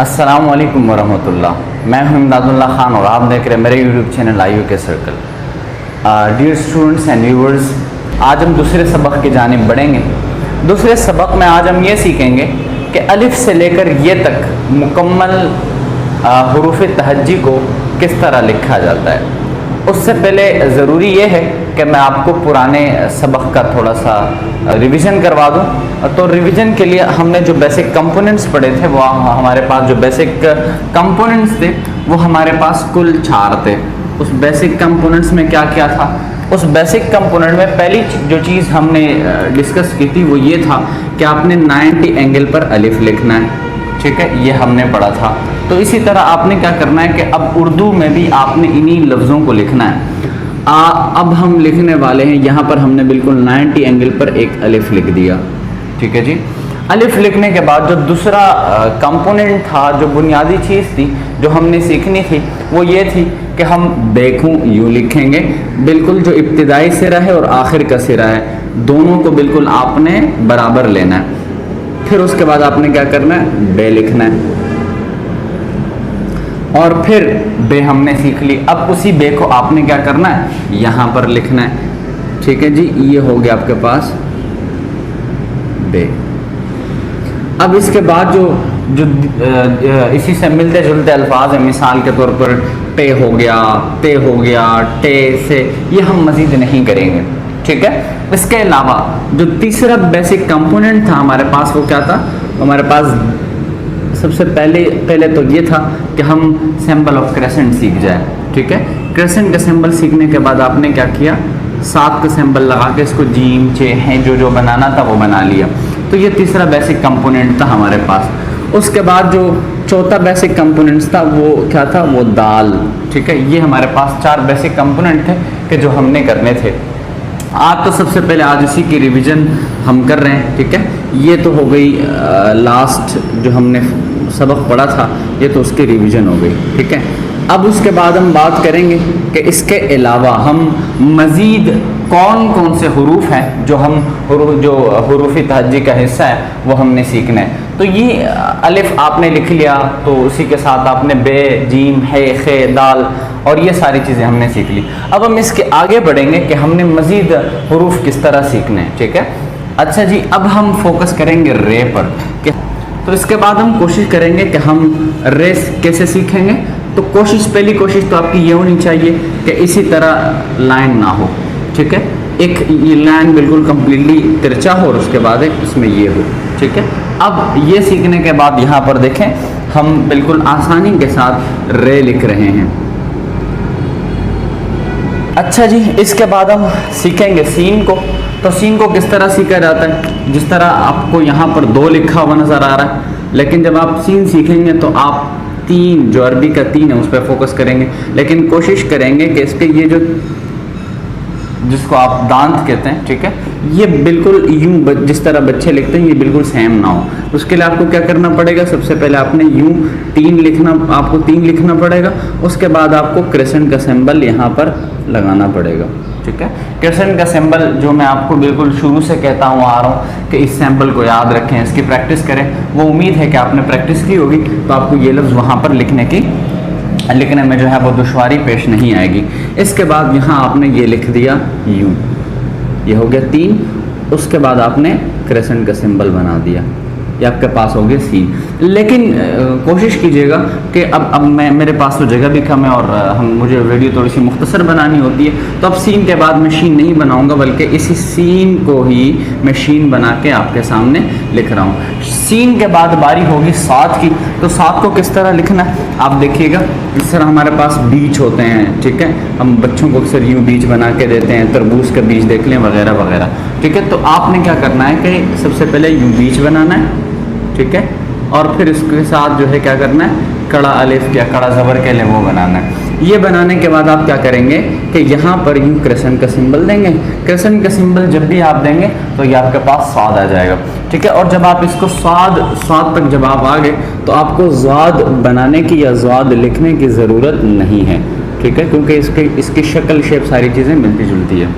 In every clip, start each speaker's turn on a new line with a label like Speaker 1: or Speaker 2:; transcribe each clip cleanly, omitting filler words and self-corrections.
Speaker 1: अस्सलाम वालेकुम वरहमतुल्लाह। मैं हूं इमदादुल्लाह खान और आप देख रहे हैं मेरे YouTube channel IUK circle. Dear students and viewers, आज हम दूसरे सबक की जानिब बढ़ेंगे। दूसरे सबक में आज हम ये सीखेंगे कि अलिफ से लेकर ये तक मुकम्मल हुरूफ तहज्जी को किस तरह लिखा जाता है। उससे पहले ज़रूरी ये है कि मैं आपको पुराने सबक का थोड़ा सा रिवीजन करवा दूं। तो रिवीजन के लिए हमने जो बेसिक कंपोनेंट्स पढ़े थे, वो हमारे पास जो बेसिक कंपोनेंट्स थे वो हमारे पास कुल 4 थे। उस बेसिक कंपोनेंट्स में क्या क्या था? उस बेसिक कंपोनेंट में पहली जो चीज़ हमने डिस्कस की थी वो ये था कि आपने 90 एंगल पर अलिफ लिखना है। ठीक है, ये हमने पढ़ा था। तो इसी तरह आपने क्या करना है कि अब उर्दू में भी आपने इन्हीं लफ्ज़ों को लिखना है। अब हम लिखने वाले हैं, यहाँ पर हमने बिल्कुल 90 एंगल पर एक अलिफ लिख दिया। ठीक है जी। अलिफ लिखने के बाद जो दूसरा कंपोनेंट था, जो बुनियादी चीज़ थी जो हमने सीखनी थी, वो ये थी कि हम देखूं यूँ लिखेंगे। बिल्कुल जो इब्तिदाई सिरा है और आखिर का सिरा है, दोनों को बिल्कुल आपने बराबर लेना है। फिर उसके बाद आपने क्या करना है, बे लिखना है। और फिर बे हमने सीख ली। अब उसी बे को आपने क्या करना है, यहाँ पर लिखना है। ठीक है जी, ये हो गया आपके पास बे। अब इसके बाद जो जो इसी से मिलते जुलते अल्फाज हैं, मिसाल के तौर पर टे हो गया, ते हो गया, टे से, ये हम मज़ीद नहीं करेंगे। ठीक है। इसके अलावा जो तीसरा बेसिक कंपोनेंट था हमारे पास, वो क्या था? हमारे पास सबसे पहले तो ये था कि हम सिंबल ऑफ क्रेसेंट सीख जाए। ठीक है। क्रेसेंट का सिंबल सीखने के बाद आपने क्या किया, 7 का सिंबल लगा के इसको जीम चे हैं जो बनाना था वो बना लिया। तो ये तीसरा बेसिक कंपोनेंट था हमारे पास। उसके बाद जो चौथा बेसिक कंपोनेंट्स था वो क्या था, वो दाल। ठीक है। ये हमारे पास 4 बेसिक कंपोनेंट थे कि जो हमने करने थे। आज तो सबसे पहले आज इसी की रिवीजन हम कर रहे हैं। ठीक है। ये तो हो गई लास्ट जो हमने सबक पढ़ा था, ये तो उसकी रिवीजन हो गई। ठीक है। अब उसके बाद हम बात करेंगे कि इसके अलावा हम मज़ीद कौन कौन से हरूफ हैं जो हुरूफ तहज्जी का हिस्सा है वो हमने सीखना है। तो ये अलिफ आपने लिख लिया, तो उसी के साथ आपने बे, जीम, है, खे, दाल और ये सारी चीज़ें हमने सीख ली। अब हम इसके आगे बढ़ेंगे कि हमने मज़ीद हुरूफ किस तरह सीखने हैं। ठीक है। अच्छा जी, अब हम फोकस करेंगे रे पर। तो इसके बाद हम कोशिश करेंगे कि हम रे कैसे सीखेंगे। तो पहली कोशिश तो आपकी ये होनी चाहिए कि इसी तरह लाइन ना हो। ठीक है। एक ये लाइन बिल्कुल कम्प्लीटली तिरछा हो और उसके बाद इसमें ये हो। ठीक है। अब ये सीखने के बाद यहाँ पर देखें, हम बिल्कुल आसानी के साथ रे लिख रहे हैं। अच्छा जी, इसके बाद हम सीखेंगे सीन को। तो सीन को किस तरह सीखा जाता है? जिस तरह आपको यहाँ पर 2 लिखा हुआ नज़र आ रहा है, लेकिन जब आप सीन सीखेंगे तो आप 3, जो अरबी का 3 है, उस पर फोकस करेंगे। लेकिन कोशिश करेंगे कि इसके ये जो जिसको आप दांत कहते हैं, ठीक है, ये बिल्कुल यूं जिस तरह बच्चे लिखते हैं ये बिल्कुल सेम ना हो। उसके लिए आपको क्या करना पड़ेगा, सबसे पहले आपने यूं 3 लिखना पड़ेगा। उसके बाद आपको क्रेसेंट का सिंबल यहाँ पर लगाना पड़ेगा। ठीक है। क्रेसेंट का सिंबल जो मैं आपको बिल्कुल शुरू से कहता हुआ आ रहा हूँ कि इस सिंबल को याद रखें, इसकी प्रैक्टिस करें। वो उम्मीद है कि आपने प्रैक्टिस की होगी, तो आपको ये लफ्ज़ वहाँ पर लिखने में जो है वो दुश्वारी पेश नहीं आएगी। इसके बाद यहाँ आपने ये लिख दिया यूं, ये हो गया 3। उसके बाद आपने क्रेसेंट का सिंबल बना दिया, ये आपके पास हो गया सीन। लेकिन कोशिश कीजिएगा कि अब मेरे पास तो जगह भी कम है और मुझे वीडियो थोड़ी सी मुख्तसर बनानी होती है, तो अब सीन के बाद मैं शीन नहीं बनाऊंगा, बल्कि इसी सीन को ही मैं शीन बना के आपके सामने लिख रहा हूँ। सीन के बाद बारी होगी 7 की। तो 7 को किस तरह लिखना है आप देखिएगा। इस तरह हमारे पास बीज होते हैं। ठीक है। हम बच्चों को अक्सर यूँ बीज बना के देते हैं, तरबूज का बीज देख लें वगैरह वगैरह। ठीक है। तो आपने क्या करना है कि सबसे पहले यूँ बीज बनाना है। ठीक है। और फिर इसके साथ जो है क्या करना है, कड़ा अलिफ या कड़ा ज़बर के लिए वो बनाना है। ये बनाने के बाद आप क्या करेंगे कि यहाँ पर यूँ क्रेसेंट का सिंबल देंगे। क्रेसेंट का सिंबल जब भी आप देंगे तो ये आपके पास स्वाद आ जाएगा। ठीक है। और जब आप इसको स्वाद तक जब आप आ गए तो आपको ज़ाद बनाने की या ज़ाद लिखने की ज़रूरत नहीं है। ठीक है। क्योंकि इसकी शक्ल शेप सारी चीज़ें मिलती जुलती है।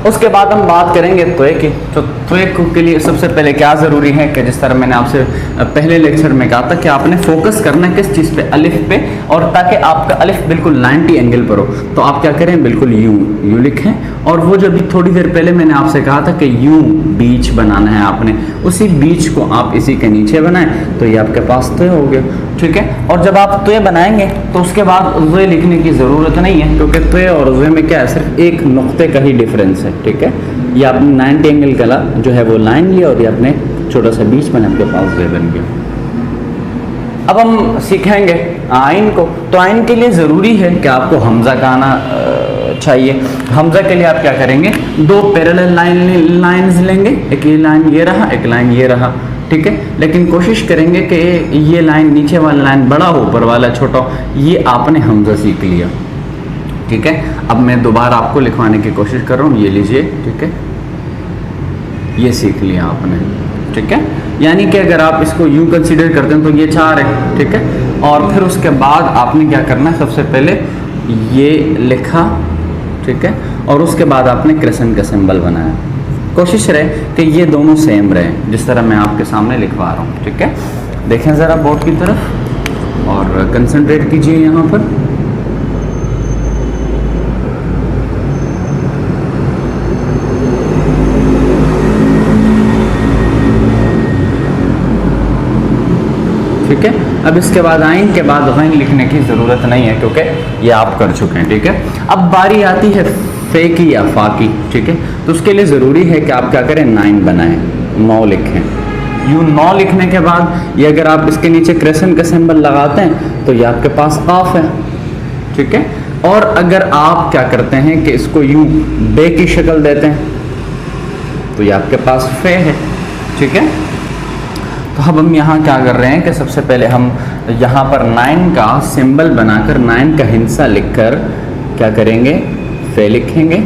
Speaker 1: उसके बाद हम बात करेंगे त्वय की। तो त्वय के लिए सबसे पहले क्या ज़रूरी है कि जिस तरह मैंने आपसे पहले लेक्चर में कहा था कि आपने फोकस करना है किस चीज़ पे, अलिफ पे, और ताकि आपका अलिफ बिल्कुल 90 एंगल पर हो तो आप क्या करें, बिल्कुल यूं लिखें। और वो जो भी थोड़ी देर पहले मैंने आपसे कहा था कि यूं बीच बनाना है आपने, उसी बीच को आप इसी के नीचे बनाएं तो ये आपके पास त्वय हो गया, ठीक है। और जब आप त्वय बनाएंगे तो उसके बाद त्वय लिखने की ज़रूरत नहीं है, क्योंकि त्वय और त्वय में क्या है, सिर्फ एक नुक्ते का ही डिफरेंस है, ठीक है। ये आपने 90 एंगल का जो है वो लाइन लिया और ये आपने छोटा सा बीच बना, आपके पास त्वय बन गया। अब हम सीखेंगे आइन को। तो आइन के लिए ज़रूरी है कि आपको हमज़ा का आना चाहिए। हमज़ा के लिए आप क्या करेंगे, दो पैरेलल लाइंस लेंगे, एक ये लाइन ये रहा, एक लाइन ये रहा, ठीक है। लेकिन कोशिश करेंगे कि ये लाइन नीचे वाला लाइन बड़ा हो, ऊपर वाला छोटा हो। ये आपने हमज़ा सीख लिया, ठीक है। अब मैं दोबारा आपको लिखवाने की कोशिश कर रहा हूँ, ये लीजिए, ठीक है, ये सीख लिया आपने, ठीक है। यानी कि अगर आप इसको यूं कंसीडर करते हैं तो ये 4 है, ठीक है। और फिर उसके बाद आपने क्या करना है, सबसे पहले ये लिखा, ठीक है, और उसके बाद आपने क्रेसेंट का सिंबल बनाया। कोशिश रहे कि ये दोनों सेम रहे, जिस तरह मैं आपके सामने लिखवा रहा हूँ, ठीक है। देखें ज़रा बोर्ड की तरफ और कंसंट्रेट कीजिए यहाँ पर। ठीक है। अब इसके बाद आइन के बाद गैन लिखने की ज़रूरत नहीं है, क्योंकि ये आप कर चुके हैं, ठीक है। अब बारी आती है फे की या फा की, ठीक है। तो उसके लिए ज़रूरी है कि आप क्या करें, 9 बनाएं, 9 लिखें। यूँ 9 लिखने के बाद ये अगर आप इसके नीचे क्रेसेंट का सिंबल लगाते हैं तो ये आपके पास काफ है, ठीक है। और अगर आप क्या करते हैं कि इसको यूँ बे की शक्ल देते हैं तो ये आपके पास फे है, ठीक है। तो अब हम यहाँ क्या कर रहे हैं कि सबसे पहले हम यहाँ पर 9 का सिंबल बनाकर 9 का हिस्सा लिखकर क्या करेंगे, फे लिखेंगे,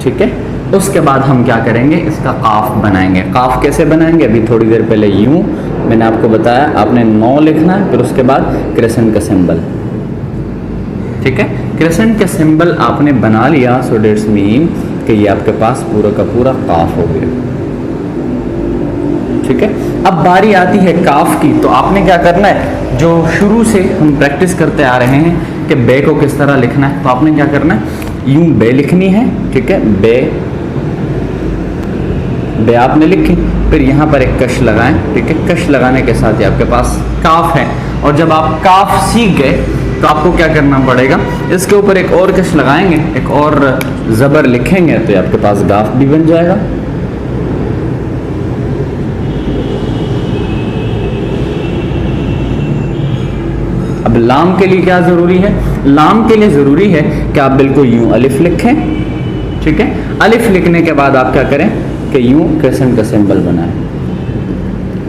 Speaker 1: ठीक है। उसके बाद हम क्या करेंगे, इसका काफ बनाएंगे। काफ कैसे बनाएंगे, अभी थोड़ी देर पहले यूं मैंने आपको बताया, आपने 9 लिखना है, फिर उसके बाद क्रेसेंट का सिंबल, ठीक है। क्रेसेंट का सिंबल आपने बना लिया, सो डेट्स मीन कि ये आपके पास पूरा का पूरा काफ हो गया, ठीक है। अब बारी आती है काफ की। तो आपने क्या करना है, जो शुरू से हम प्रैक्टिस करते आ रहे हैं कि बे को किस तरह लिखना है, तो आपने क्या करना है, यूं बे लिखनी है, ठीक है। बे बे आपने लिखी, फिर यहाँ पर एक कश लगाएं, ठीक है। कश लगाने के साथ ही आपके पास काफ है। और जब आप काफ सीख गए तो आपको क्या करना पड़ेगा, इसके ऊपर एक और कश लगाएंगे, एक और ज़बर लिखेंगे तो ये आपके पास गाफ भी बन जाएगा। अब लाम के लिए क्या ज़रूरी है, लाम के लिए ज़रूरी है कि आप बिल्कुल यूं अलिफ लिखें, ठीक है। अलिफ लिखने के बाद आप क्या करें कि यूं क्रेसेंट का सिंबल बनाएं।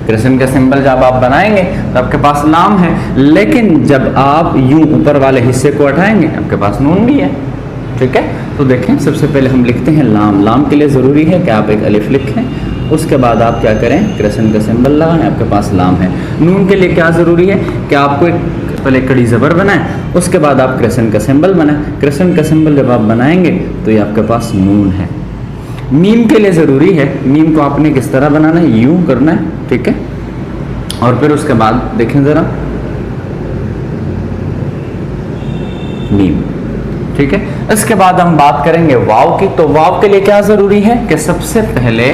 Speaker 1: क्रेसेंट का सिंबल जब आप बनाएंगे तो आपके पास लाम है, लेकिन जब आप यूं ऊपर वाले हिस्से को हटाएंगे आपके पास नून भी है, ठीक है। तो देखें, सबसे पहले हम लिखते हैं लाम। लाम के लिए ज़रूरी है कि आप एक अलिफ लिखें, उसके बाद आप क्या करें, क्रेसेंट का सिंबल लगाएं, आपके पास लाम है। नून के लिए क्या ज़रूरी है कि आपको एक पहले कड़ी ज़बर बनाएं, उसके बाद आप क्रेसेंट का सिंबल बनाएं। क्रेसेंट का सिंबल जब आप बनाएंगे तो ये आपके पास नून है। मीम के लिए ज़रूरी है, मीम को आपने किस तरह बनाना है, यूं करना है, ठीक है। और फिर उसके बाद देखें ज़रा, मीम, ठीक है। इसके बाद हम बात करेंगे वाव की। तो वाव के लिए क्या ज़रूरी है कि सबसे पहले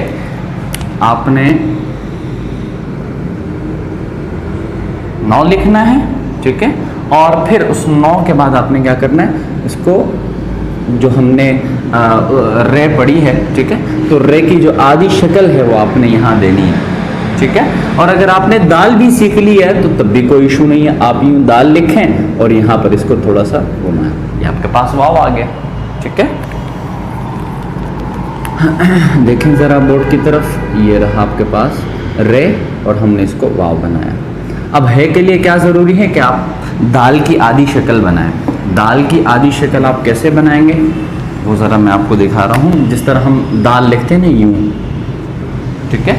Speaker 1: आपने 9 लिखना है, ठीक है। और फिर उस 9 के बाद आपने क्या करना है, इसको जो हमने रे पढ़ी है, ठीक है, तो रे की जो आधी शक्ल है वो आपने यहाँ देनी है, ठीक है। और अगर आपने दाल भी सीख ली है तो तब भी कोई इशू नहीं है, आप यूँ दाल लिखें और यहाँ पर इसको थोड़ा सा घुमाएं, ये आपके पास वाव आ गया, ठीक है। देखें ज़रा बोर्ड की तरफ, ये रहा आपके पास रे और हमने इसको वाव बनाया। अब है के लिए क्या ज़रूरी है कि आप दाल की आधी शक्ल बनाएं। दाल की आधी शक्ल आप कैसे बनाएंगे वो ज़रा मैं आपको दिखा रहा हूँ। जिस तरह हम दाल लिखते हैं ना यूँ, ठीक है,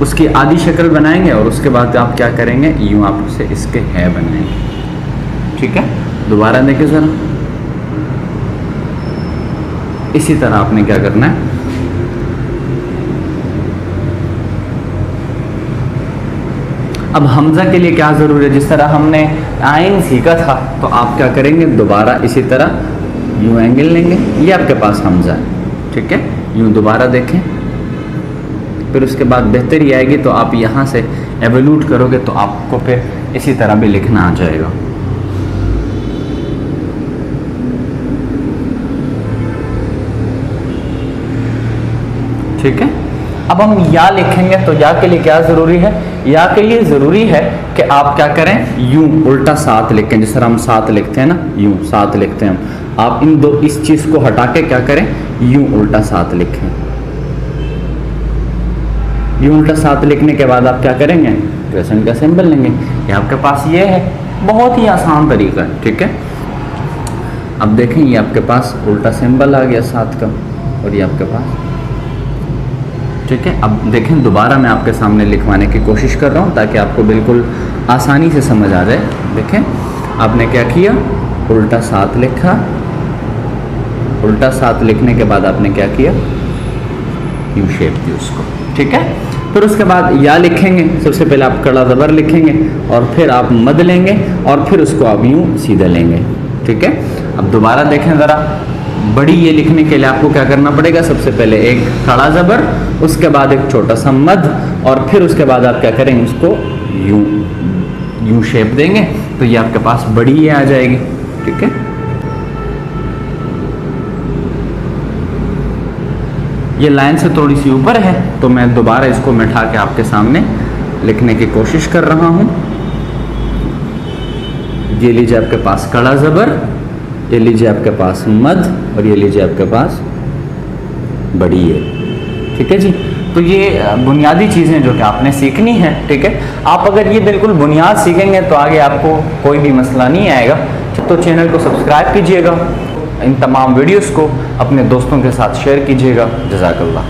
Speaker 1: उसकी आधी शक्ल बनाएंगे और उसके बाद आप क्या करेंगे, यूँ आप उसे इसके है बनाएंगे, ठीक है। दोबारा देखें ज़रा, इसी तरह आपने क्या करना है, अब हमजा के लिए क्या ज़रूरी है, जिस तरह हमने आइन सीखा था तो आप क्या करेंगे, दोबारा इसी तरह यूँ एंगल लेंगे, ये आपके पास हमजा है, ठीक है, यूँ दोबारा देखें, फिर उसके बाद बेहतरी आएगी तो आप यहाँ से एवोल्यूट करोगे तो आपको फिर इसी तरह भी लिखना आ जाएगा। ठीक है, अब हम या लिखेंगे तो या के लिए क्या ज़रूरी है, या के लिए ज़रूरी है कि आप क्या करें, यूं उल्टा साथ लिखें, जिस तरह हम साथ लिखते हैं ना, यूं साथ लिखते हैं हम, आप इन दो इस चीज़ को हटा के क्या करें, यूं उल्टा साथ लिखें। यूं उल्टा साथ लिखने के बाद आप क्या करेंगे, क्रेसेंट का सिंबल लेंगे, ये आपके पास ये है, बहुत ही आसान तरीका है। ठीक है, अब देखें ये आपके पास उल्टा सिंबल आ गया साथ का, और ये आपके पास, ठीक है। अब देखें दोबारा मैं आपके सामने लिखवाने की कोशिश कर रहा हूँ ताकि आपको बिल्कुल आसानी से समझ आ जाए। देखें आपने क्या किया, उल्टा साथ लिखा, उल्टा साथ लिखने के बाद आपने क्या किया, यू शेप दी उसको। ठीक है, फिर उसके बाद या लिखेंगे, सबसे पहले आप कड़ा ज़बर लिखेंगे और फिर आप मद लेंगे और फिर उसको आप यूँ सीधे लेंगे। ठीक है, अब दोबारा देखें ज़रा, बड़ी ये लिखने के लिए आपको क्या करना पड़ेगा, सबसे पहले एक खड़ा ज़बर, उसके बाद एक छोटा सा मद, और फिर उसके बाद आप क्या करेंगे, उसको यूं शेप देंगे तो ये आपके पास बड़ी ये आ जाएगी। ठीक है, ये लाइन से थोड़ी सी ऊपर है तो मैं दोबारा इसको मिटा के आपके सामने लिखने की कोशिश कर रहा हूं। ये लीजिए आपके पास कड़ा ज़बर, ये लीजिए आपके पास मद, और ये लीजिए आपके पास बड़ी है। ठीक है जी, तो ये बुनियादी चीज़ें जो कि आपने सीखनी है। ठीक है, आप अगर ये बिल्कुल बुनियाद सीखेंगे तो आगे आपको कोई भी मसला नहीं आएगा। तो चैनल को सब्सक्राइब कीजिएगा, इन तमाम वीडियोस को अपने दोस्तों के साथ शेयर कीजिएगा। जज़ाकल्लाह।